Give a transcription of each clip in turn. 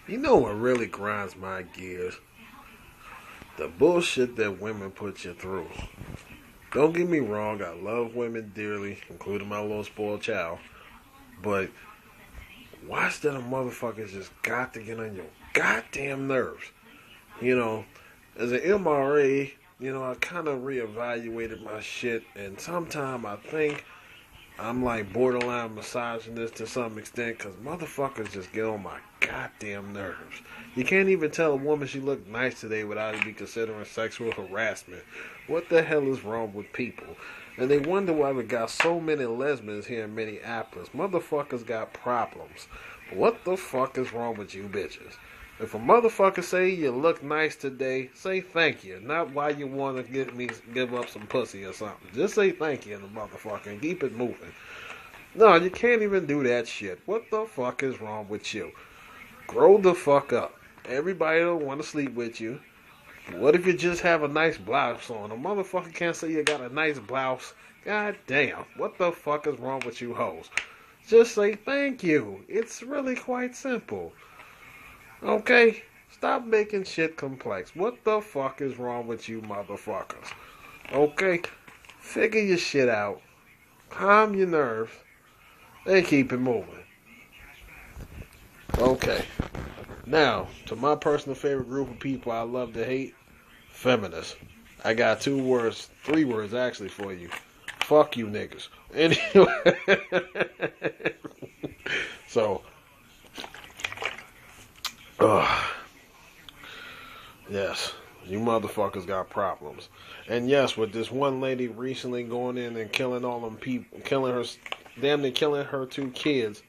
You know what really grinds my gears? The bullshit that women put you through. Don't get me wrong, I love women dearly, including my little spoiled child. But why is that a motherfuckers just got to get on your goddamn nerves? You know, as an MRA, I kind of reevaluated my shit, and sometimes I think I'm like borderline misogynist to some extent because motherfuckers just get on my goddamn nerves. You can't even tell a woman she looked nice today without it be considering sexual harassment. What the hell is wrong with people? And they wonder why we got so many lesbians here in Minneapolis. Motherfuckers got problems. What the fuck is wrong with you bitches? If a motherfucker say you look nice today, say thank you. Not why you want to give up some pussy or something. Just say thank you to the motherfucker and keep it moving. No, you can't even do that shit. What the fuck is wrong with you? Grow the fuck up. Everybody don't want to sleep with you. What if you just have a nice blouse on? A motherfucker can't say you got a nice blouse. God damn. What the fuck is wrong with you hoes? Just say thank you. It's really quite simple. Okay? Stop making shit complex. What the fuck is wrong with you motherfuckers? Okay? Figure your shit out. Calm your nerves. And keep it moving. Okay. Now, to my personal favorite group of people I love to hate, feminists. I got 3 words actually for you. Fuck you niggas. Anyway. So, yes, you motherfuckers got problems. And yes, with this one lady recently going in and killing all them people, damn near killing her 2 kids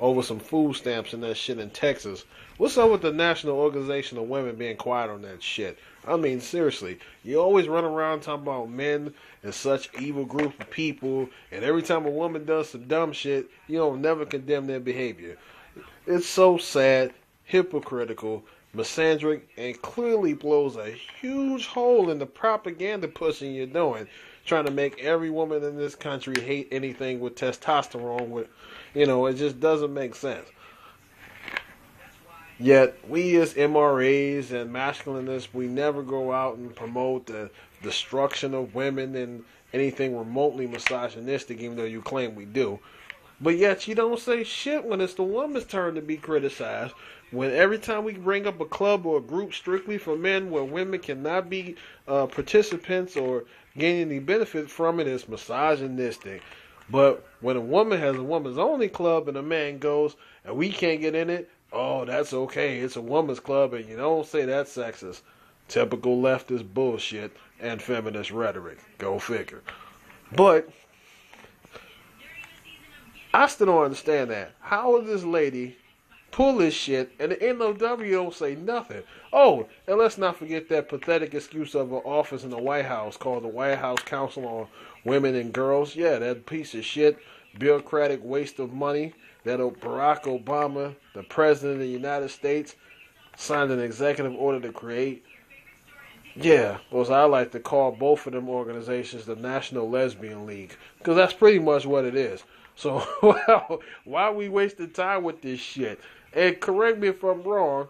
over some food stamps and that shit in Texas. What's up with the National Organization of Women being quiet on that shit? I mean, seriously, you always run around talking about men and such evil group of people, and every time a woman does some dumb shit, you don't never condemn their behavior. It's so sad, hypocritical, misandric, and clearly blows a huge hole in the propaganda pushing you're doing, trying to make every woman in this country hate anything with testosterone. It just doesn't make sense. Yet, we as MRAs and masculinists, we never go out and promote the destruction of women and anything remotely misogynistic, even though you claim we do. But yet, you don't say shit when it's the woman's turn to be criticized. When every time we bring up a club or a group strictly for men where women cannot be participants or gain any benefit from it, it's misogynistic. But when a woman has a woman's only club and a man goes and we can't get in it, oh, that's okay. It's a woman's club, and you don't say that's sexist. Typical leftist bullshit and feminist rhetoric. Go figure. But I still don't understand that. How would this lady pull this shit and the NOW don't say nothing? Oh, and let's not forget that pathetic excuse of an office in the White House called the White House Council on Women and Girls. Yeah, that piece of shit, bureaucratic waste of money that Barack Obama, the President of the United States, signed an executive order to create. Yeah, because I like to call both of them organizations the National Lesbian League, because that's pretty much what it is. So, why are we wasting time with this shit? And correct me if I'm wrong,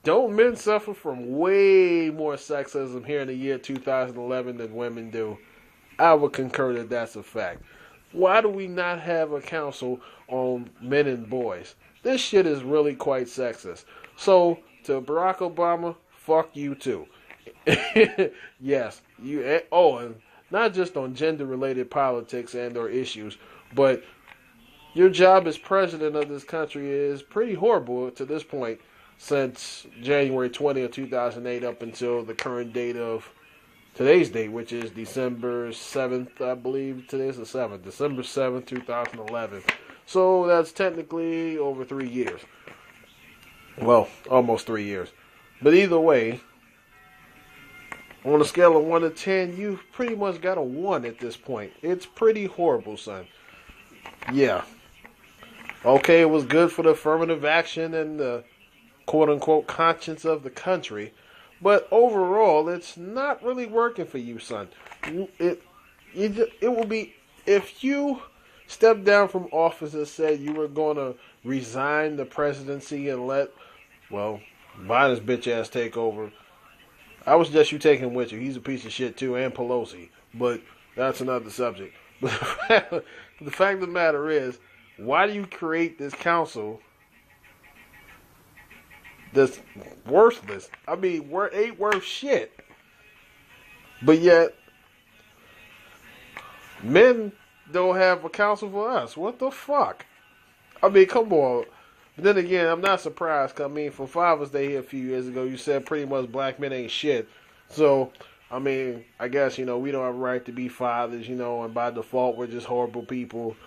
don't men suffer from way more sexism here in the year 2011 than women do? I would concur that that's a fact. Why do we not have a council on men and boys? This shit is really quite sexist. So, to Barack Obama, fuck you too. Yes, and not just on gender-related politics and or issues, but your job as president of this country is pretty horrible to this point since January 20th, 2008 up until the current date of today's date, which is December 7th, I believe. Today's the 7th. December 7th, 2011. So that's technically over 3 years. Well, almost 3 years. But either way, on a scale of 1 to 10, you've pretty much got a 1 at this point. It's pretty horrible, son. Yeah. Okay, it was good for the affirmative action and the quote-unquote conscience of the country. But overall, it's not really working for you, son. It will be, if you stepped down from office and said you were going to resign the presidency and let Well, Biden's bitch ass takeover. I would suggest you take him with you. He's a piece of shit too, and Pelosi. But that's another subject. But the fact of the matter is, why do you create this council that's worthless? I mean, ain't worth shit. But yet, men don't have a council for us. What the fuck? I mean, come on. But then again, I'm not surprised. 'Cause, I mean, for Father's Day here a few years ago, you said pretty much black men ain't shit. So, I mean, I guess, we don't have a right to be fathers, and by default, we're just horrible people.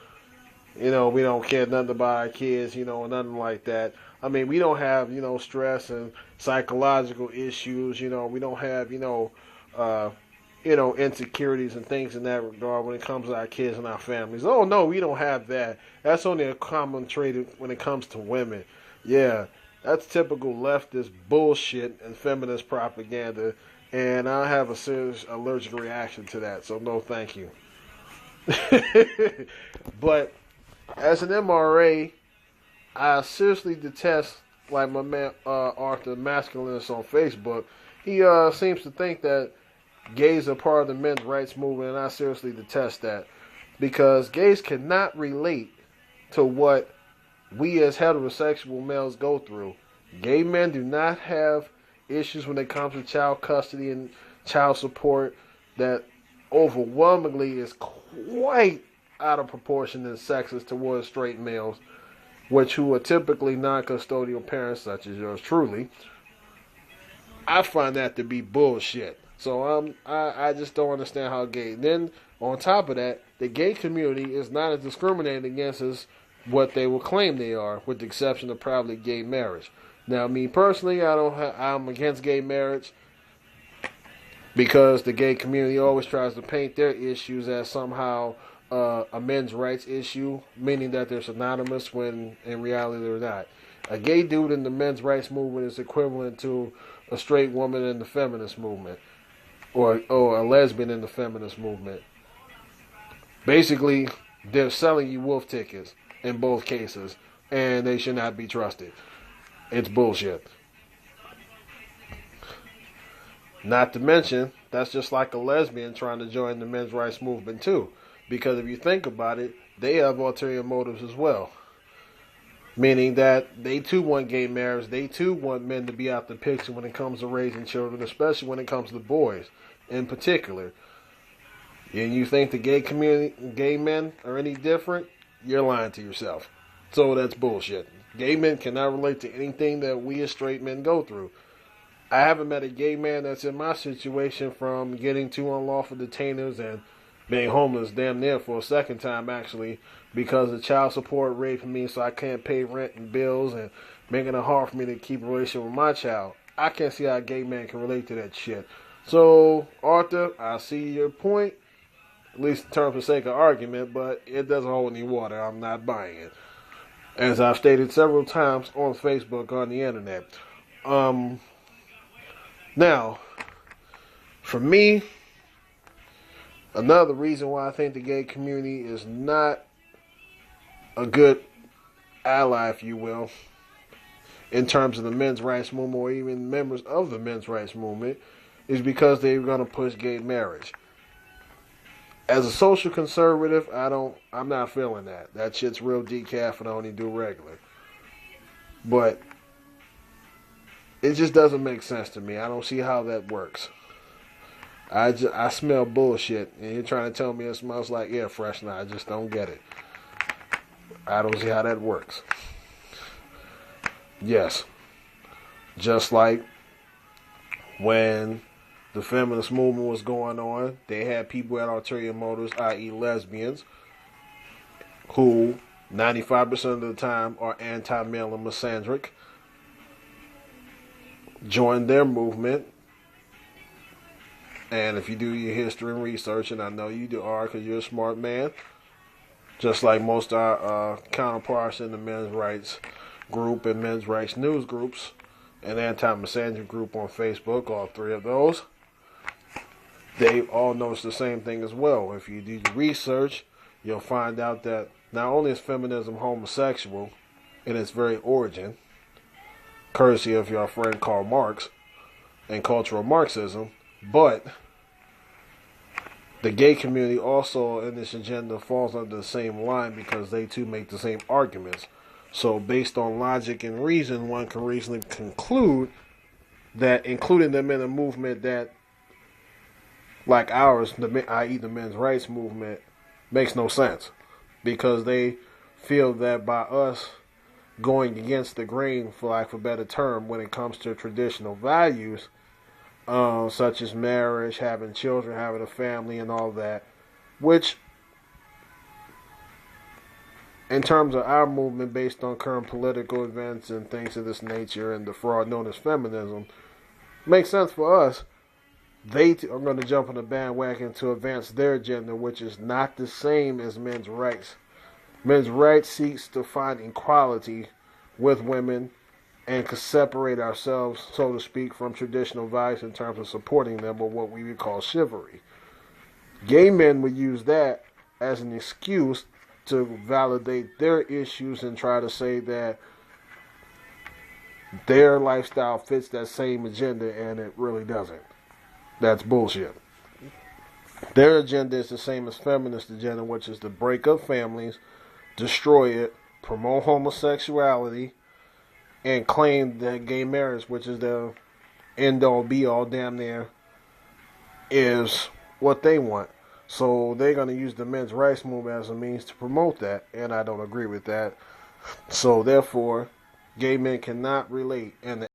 We don't care nothing about our kids, and nothing like that. I mean, we don't have, stress and psychological issues, we don't have, insecurities and things in that regard when it comes to our kids and our families. Oh, no, we don't have that. That's only a common trait when it comes to women. Yeah, that's typical leftist bullshit and feminist propaganda, and I have a serious allergic reaction to that, so no thank you. But as an MRA, I seriously detest, like my man Arthur Masculinist on Facebook. He seems to think that gays are part of the men's rights movement, and I seriously detest that. Because gays cannot relate to what we as heterosexual males go through. Gay men do not have issues when it comes to child custody and child support that overwhelmingly is quite out of proportion and sexist towards straight males, who are typically non-custodial parents, such as yours truly. I find that to be bullshit. So I just don't understand how gay. Then on top of that, the gay community is not as discriminated against as what they will claim they are, with the exception of probably gay marriage. Now, me personally, I'm against gay marriage because the gay community always tries to paint their issues as somehow a men's rights issue, meaning that they're synonymous when in reality they're not. A gay dude in the men's rights movement is equivalent to a straight woman in the feminist movement, or a lesbian in the feminist movement. Basically, they're selling you wolf tickets in both cases, and they should not be trusted. It's bullshit. Not to mention, that's just like a lesbian trying to join the men's rights movement too. Because if you think about it, they have ulterior motives as well. Meaning that they too want gay marriage, they too want men to be out the picture when it comes to raising children, especially when it comes to boys in particular. And you think the gay men are any different? You're lying to yourself. So that's bullshit. Gay men cannot relate to anything that we as straight men go through. I haven't met a gay man that's in my situation, from getting two unlawful detainers and being homeless damn near for a second time, actually, because of child support raping me so I can't pay rent and bills and making it hard for me to keep a relationship with my child. I can't see how a gay man can relate to that shit. So, Arthur, I see your point, at least in terms of sake of argument, but it doesn't hold any water. I'm not buying it. As I've stated several times on Facebook, on the internet. Now, for me, another reason why I think the gay community is not a good ally, if you will, in terms of the men's rights movement or even members of the men's rights movement, is because they're going to push gay marriage. As a social conservative, I'm not feeling that. That shit's real decaf and I only do regular. But it just doesn't make sense to me. I don't see how that works. I smell bullshit, and you're trying to tell me it smells like air freshener. I just don't get it. I don't see how that works. Yes, just like when the feminist movement was going on, they had people at ulterior motives, i.e. lesbians, who 95% of the time are anti-male and misandric, joined their movement. And if you do your history and research, and I know you do are because you're a smart man, just like most of our counterparts in the men's rights group and men's rights news groups and anti-misandry group on Facebook, all three of those, they all notice the same thing as well. If you do your research, you'll find out that not only is feminism homosexual in its very origin, courtesy of your friend Karl Marx and cultural Marxism. But the gay community also in this agenda falls under the same line because they too make the same arguments. So based on logic and reason, one can reasonably conclude that including them in a movement that, like ours, i.e. the men's rights movement, makes no sense. Because they feel that by us going against the grain, for lack of a better term, when it comes to traditional values, such as marriage, having children, having a family, and all that, which, in terms of our movement, based on current political events and things of this nature, and the fraud known as feminism, makes sense for us. They are going to jump on the bandwagon to advance their agenda, which is not the same as men's rights. Men's rights seeks to find equality with women and to separate ourselves, so to speak, from traditional values in terms of supporting them, or what we would call chivalry. Gay men would use that as an excuse to validate their issues and try to say that their lifestyle fits that same agenda, and it really doesn't. That's bullshit. Their agenda is the same as feminist agenda, which is to break up families, destroy it, promote homosexuality, and claim that gay marriage, which is the end-all be-all damn near, is what they want. So they're going to use the men's rights movement as a means to promote that, and I don't agree with that. So therefore, gay men cannot relate, and